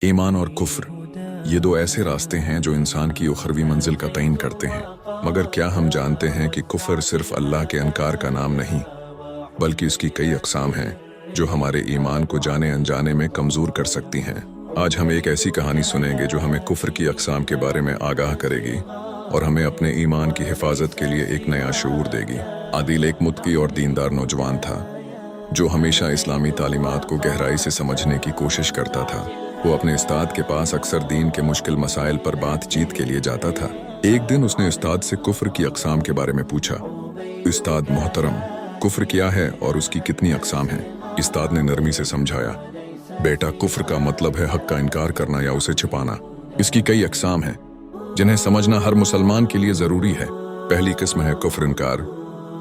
ईमान और कुफ्र, ये दो ऐसे रास्ते हैं जो इंसान की उखरवी मंजिल का तयन करते हैं। मगर क्या हम जानते हैं कि कुफ्र सिर्फ अल्लाह के इनकार का नाम नहीं, बल्कि इसकी कई अक़साम हैं जो हमारे ईमान को जाने अनजाने में कमज़ोर कर सकती हैं। आज हम एक ऐसी कहानी सुनेंगे जो हमें कुफ्र की अक़साम के बारे में आगाह करेगी और हमें अपने ईमान की हिफाजत के लिए एक नया शऊर देगी। आदिल एक मुत्की और दीनदार नौजवान था जो हमेशा इस्लामी तालीमात को गहराई से समझने की कोशिश करता था। वो अपने उस्ताद के पास अक्सर दीन के मुश्किल मसाइल पर बातचीत के लिए जाता था। एक दिन उसने उस्ताद से कुफ्र की अक़साम के बारे में पूछा। उस्ताद मोहतरम, कुफ्र क्या है और उसकी कितनी अक़साम हैं? उस्ताद ने नरमी से समझाया, बेटा, कुफ्र का मतलब है हक का इनकार करना या उसे छिपाना। इसकी कई अक़साम हैं जिन्हें समझना हर मुसलमान के लिए ज़रूरी है। पहली किस्म है कुफ्र इनकार,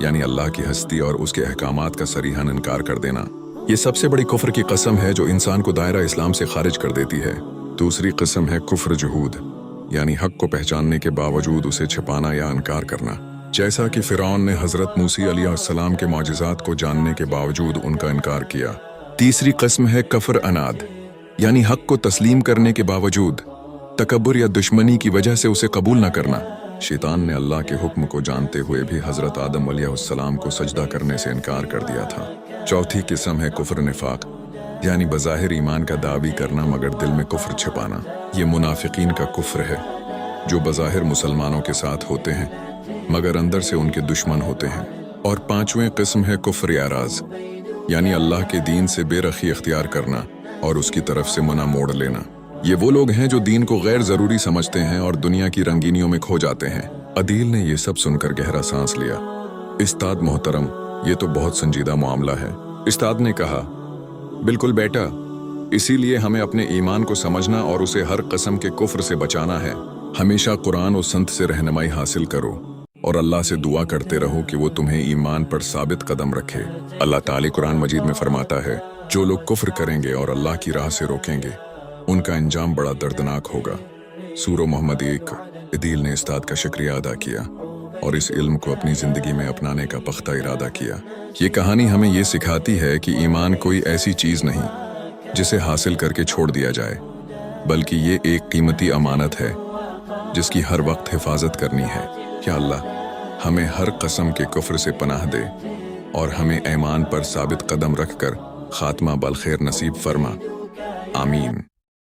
यानी अल्लाह की हस्ती और उसके अहकामात का सरीहन इनकार कर देना। ये सबसे बड़ी कुफ्र की कसम है जो इंसान को दायरा इस्लाम से खारिज कर देती है। दूसरी किस्म है कुफ्र जुहूद, यानी हक को पहचानने के बावजूद उसे छिपाना या इनकार करना, जैसा कि फिरौन ने हजरत मूसी अलैहिस्सलाम के मौजिज़ात को जानने के बावजूद उनका इनकार किया। तीसरी किस्म है कफर अनाद, यानी हक को तस्लीम करने के बावजूद तकब्बुर या दुश्मनी की वजह से उसे कबूल न करना। शैतान ने अल्लाह के हुक्म को जानते हुए भी हजरत आदम अलैहिस्सलाम को सजदा करने से इनकार कर दिया था। चौथी किस्म है कुफ्र निफाक, यानी बज़ाहिर ईमान का दावी करना मगर दिल में कुफ्र छिपाना। ये मुनाफिकीन का कुफ्र है जो बज़ाहिर मुसलमानों के साथ होते हैं मगर अंदर से उनके दुश्मन होते हैं। और पांचवें किस्म है कुफ्र याराज, यानी अल्लाह के दीन से बेरखी इख्तियार करना और उसकी तरफ से मना मोड़ लेना। ये वो लोग हैं जो दीन को गैर ज़रूरी समझते हैं और दुनिया की रंगीनियों में खो जाते हैं। अदील ने ये सब सुनकर गहरा सांस लिया। उस्ताद मोहतरम, ये तो बहुत संजीदा मामला है। उस्ताद ने कहा, बिल्कुल बेटा, इसीलिए हमें अपने ईमान को समझना और उसे हर किस्म के कुफ्र से बचाना है। हमेशा कुरान और संत से रहनुमाई हासिल करो और अल्लाह से दुआ करते रहो कि वो तुम्हें ईमान पर साबित कदम रखे। अल्लाह ताला कुरान मजीद में फरमाता है, जो लोग कुफ्र करेंगे और अल्लाह की राह से रोकेंगे उनका अंजाम बड़ा दर्दनाक होगा। सूरह मोहम्मद 1। अदील ने उस्ताद का शुक्रिया अदा किया और इस इल्म को अपनी ज़िंदगी में अपनाने का पख्ता इरादा किया। ये कहानी हमें ये सिखाती है कि ईमान कोई ऐसी चीज़ नहीं जिसे हासिल करके छोड़ दिया जाए, बल्कि ये एक कीमती अमानत है जिसकी हर वक्त हिफाजत करनी है। या अल्लाह हमें हर किस्म के कुफ्र से पनाह दे और हमें ईमान पर साबित कदम रखकर खात्मा बलखैर नसीब फरमा। आमीन।